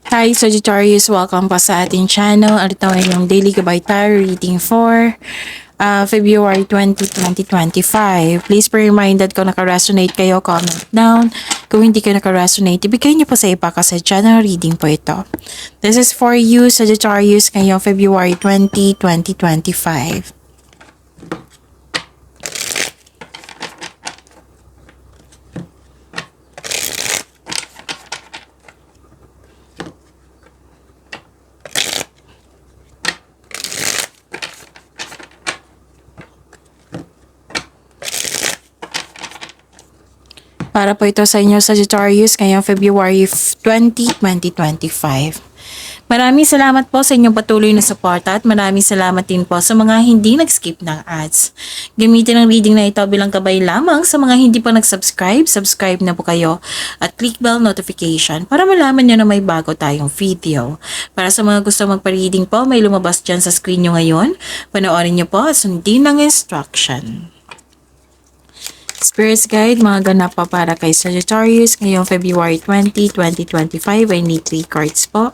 Hi Sagittarius, welcome pa sa ating channel. Ito ay yung Daily Gabay Tarot reading for February 20, 2025. Please be reminded kung naka-resonate kayo, comment down. Kung hindi kayo naka-resonate, ibigay niyo po sa iba kasi channel reading po ito. This is for you, Sagittarius, ngayong February 20, 2025. Para po ito sa inyo, Sagittarius, ngayong February 20, 2025. Maraming salamat po sa inyong patuloy na suporta at maraming salamat din po sa mga hindi nag-skip ng ads. Gamitin ang reading na ito bilang gabay lamang sa mga hindi pa nag-subscribe. Subscribe na po kayo at click bell notification para malaman nyo na may bago tayong video. Para sa mga gusto magpa-reading po, may lumabas dyan sa screen nyo ngayon. Panoorin nyo po at sundin ang instruction. Spirits Guide, mga ganap pa para kay Sagittarius ngayong February 20, 2025. I need 3 cards po.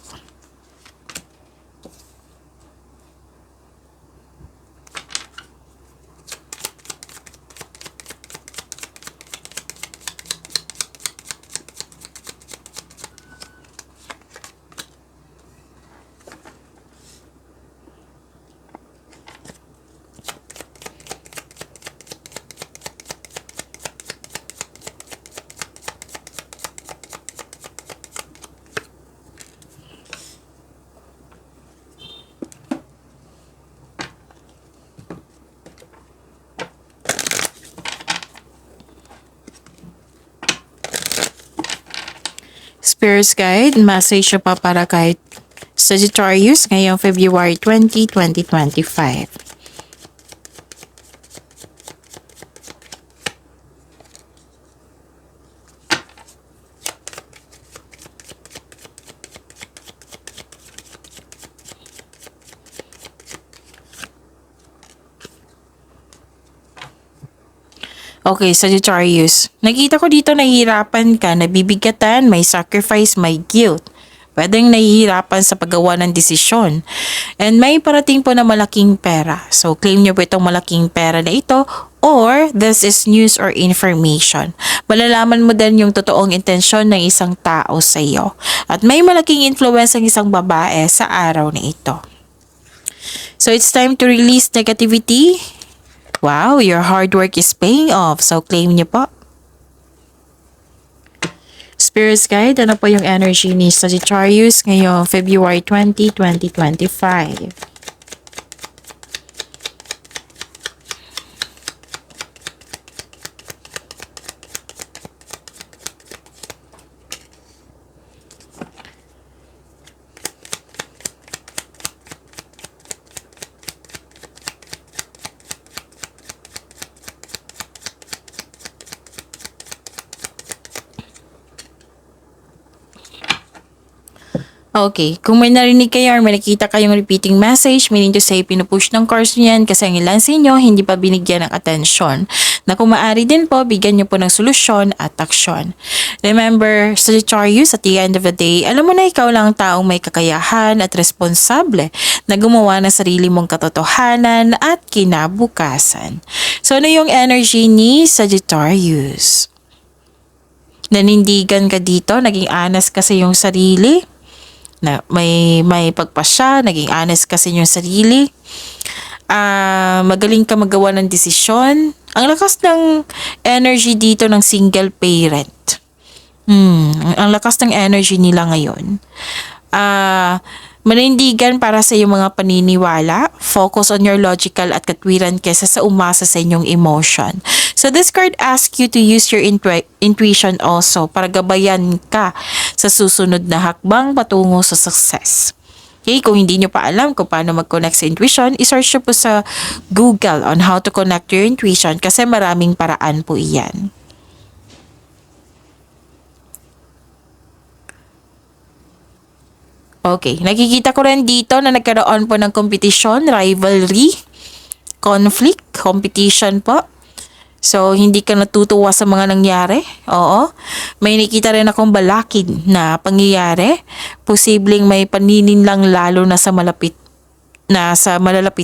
Spirits Guide, message pa para kay Sagittarius ngayong February 20, 2025. Okay, Sagittarius. Nakita ko dito nahihirapan ka, nabibigatan, may sacrifice, may guilt. Pwedeng nahihirapan sa paggawa ng desisyon. And may parating po na malaking pera. So, claim nyo po itong malaking pera na ito or this is news or information. Malalaman mo din yung totoong intensyon ng isang tao sa iyo. At may malaking influence ang isang babae sa araw na ito. So, it's time to release negativity. Wow, your hard work is paying off. So, claim niyo po. Spirits Guide, ano po yung energy ni Sagittarius ngayong February 20, 2025? Okay, kung may narinig kayo or may nakita kayong repeating message, meaning to say pinupush ng course niyan kasi ang ilan sa inyo hindi pa binigyan ng atensyon. Na kung maaari din po, bigyan niyo po ng solusyon at aksyon. Remember, Sagittarius, at the end of the day, alam mo na ikaw lang ang taong may kakayahan at responsable na gumawa ng sarili mong katotohanan at kinabukasan. So, ano yung energy ni Sagittarius? Nanindigan ka dito, naging honest kasi yung sarili, na may pagpasya, naging honest kasi yung sarili. Magaling ka magawa ng desisyon. Ang lakas ng energy dito ng single parent. Ang lakas ng energy nila ngayon. Manindigan para sa iyong mga paniniwala. Focus on your logical at katwiran kesa sa umasa sa inyong emotion. So this card asks you to use your intuition also para gabayan ka sa susunod na hakbang patungo sa success. Okay, kung hindi nyo pa alam kung paano mag-connect sa intuition, isearch nyo po sa Google on how to connect your intuition kasi maraming paraan po iyan. Okay, nakikita ko rin dito na nagkaroon po ng competition, rivalry, conflict, competition po. So, hindi ka natutuwa sa mga nangyari? Oo. May nakita rin akong balakid na pangyayari. Posibleng may paninin lang lalo na sa malalapit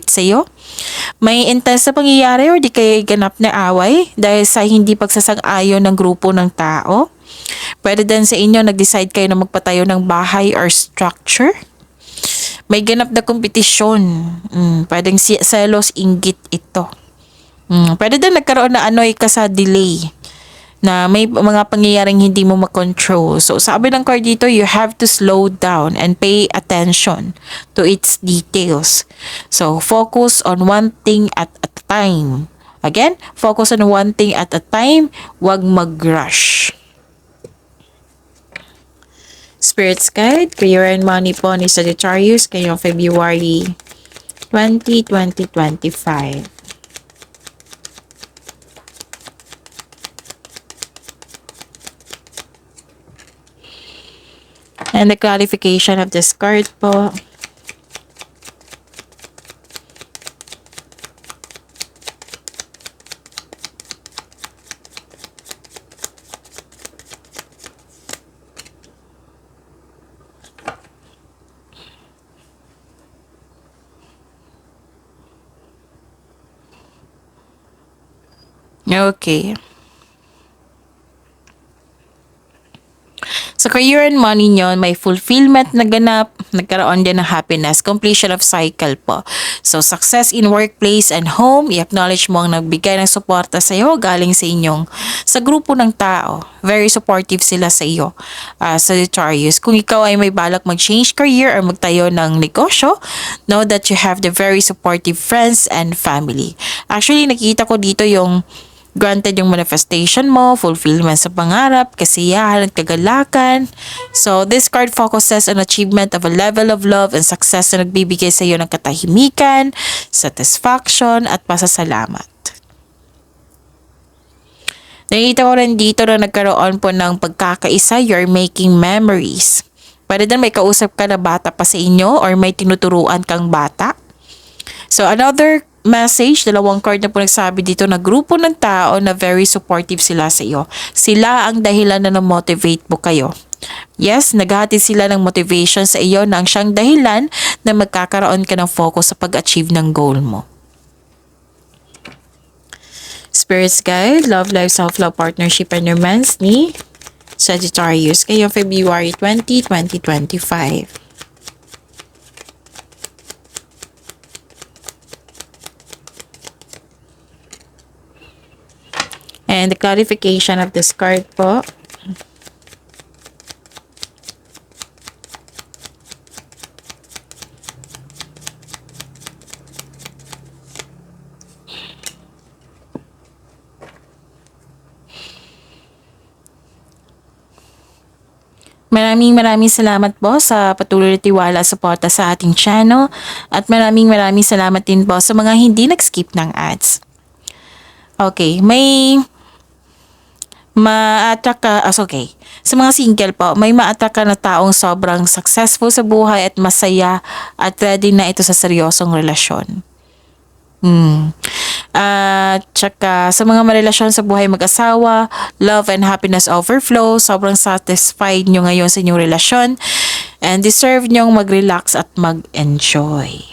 sa iyo. May intense na pangyayari o di kaya ganap na away dahil sa hindi pagsasang-ayon ng grupo ng tao. Pwede din sa inyo nag-decide kayo na magpatayo ng bahay or structure. May ganap na kompetisyon. Pwedeng selos, inggit ito. Pwede din nagkaroon na anoy ka sa delay na may mga pangyayaring hindi mo makontrol. So, sabi ng card dito, you have to slow down and pay attention to its details. So, focus on one thing at a time. Again, focus on one thing at a time. Huwag mag-rush. Spirit's Guide, Career and Money po ni Sagittarius ngayong February 20, 2025. And the clarification of this card po. Okay. Sa career and money nyo, may fulfillment na ganap, nagkaroon din ng happiness, completion of cycle po. So, success in workplace and home, i-acknowledge mo ang nagbigay ng suporta sa iyo galing sa grupo ng tao. Very supportive sila sa iyo, Sagittarius. Kung ikaw ay may balak mag-change career or magtayo ng negosyo, know that you have the very supportive friends and family. Actually, nakita ko dito yung granted yung manifestation mo, fulfillment sa pangarap, kasiyahan at kagalakan. So, this card focuses on achievement of a level of love and success na nagbibigay sa iyo ng katahimikan, satisfaction, at pasasalamat. Nakita ko rin dito na nagkaroon po ng pagkakaisa, you're making memories. Pwede din may kausap ka na bata pa sa inyo or may tinuturuan kang bata. So, another message, dalawang card na po nagsabi dito na grupo ng tao na very supportive sila sa iyo. Sila ang dahilan na na-motivate mo kayo. Yes, naghahatid sila ng motivation sa iyo na ang siyang dahilan na magkakaroon ka ng focus sa pag-achieve ng goal mo. Spirit's Guide, Love Life, Self-Love, Partnership, and Romance ni Sagittarius ngayong February 20, 2025. And the clarification of this card po. Maraming salamat po sa patuloy na tiwala at suporta sa ating channel. At maraming salamat din po sa mga hindi nag-skip ng ads. Okay, may ma-attract ka, okay. Sa mga single po, may ma-attract ka na taong sobrang successful sa buhay at masaya at ready na ito sa seryosong relasyon. At tsaka sa mga marelasyon sa buhay mag-asawa, love and happiness overflow, sobrang satisfied nyo ngayon sa inyong relasyon and deserve nyong mag-relax at mag-enjoy.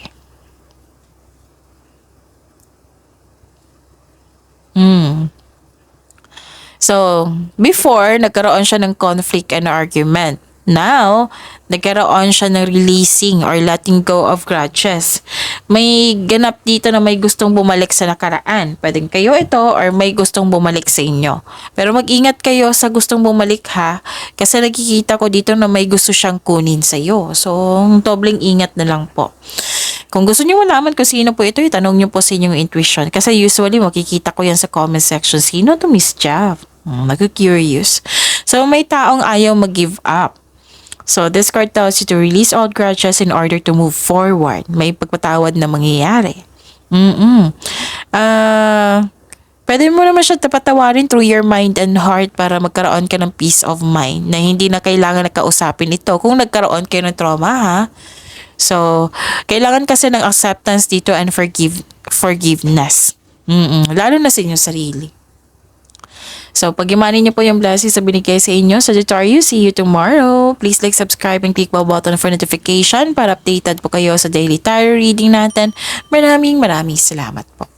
So, before, nagkaroon siya ng conflict and argument. Now, nagkaroon siya ng releasing or letting go of grudges. May ganap dito na may gustong bumalik sa nakaraan. Pwedeng kayo ito or may gustong bumalik sa inyo. Pero mag-ingat kayo sa gustong bumalik ha. Kasi nakikita ko dito na may gusto siyang kunin sa iyo. So, dobleng ingat na lang po. Kung gusto niyo malaman kung sino po ito, itanong niyo po sa inyong intuition. Kasi usually, makikita ko yan sa comment section. Sino to Miss Jav? Nag-curious. So, may taong ayaw mag-give up. So, this card tells you to release all grudges in order to move forward. May pagpatawad na mangyayari. Pwede mo naman siya patawarin through your mind and heart para magkaroon ka ng peace of mind na hindi na kailangan na kausapin ito kung nagkaroon kayo ng trauma ha. So, kailangan kasi ng acceptance dito and forgiveness. Lalo na sa inyong sarili. So, pag-imanin niyo po yung blessings na binigay sa inyo, Sagittarius. See you tomorrow. Please like, subscribe, and click bell button for notification para updated po kayo sa daily tarot reading natin. Maraming salamat po.